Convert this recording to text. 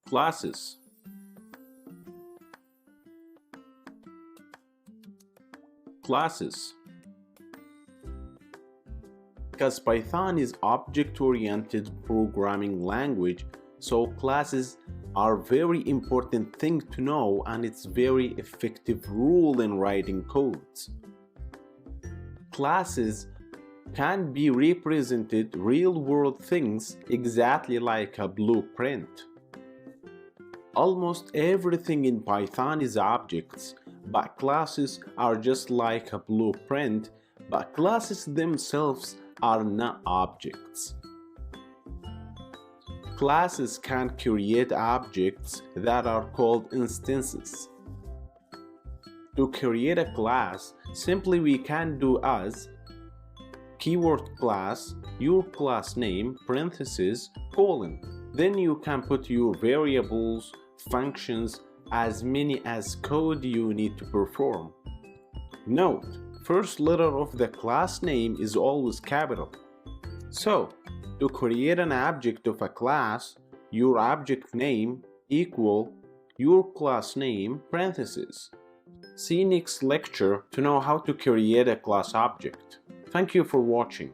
Classes. Classes. Because Python is object-oriented programming language, so classes are very important thing to know, and it's very effective rule in writing codes. Classes can be represented real-world things exactly like a blueprint. Almost everything in Python is objects, but classes are just like a blueprint, but classes themselves are not objects. Classes can create objects that are called instances. To create a class, simply we can do as keyword class, your class name, parentheses, colon. Then you can put your variables, functions, as many as code you need to perform. Note, first letter of the class name is always capital. So, to create an object of a class, your object name equal your class name, parentheses. See next lecture to know how to create a class object. Thank you for watching.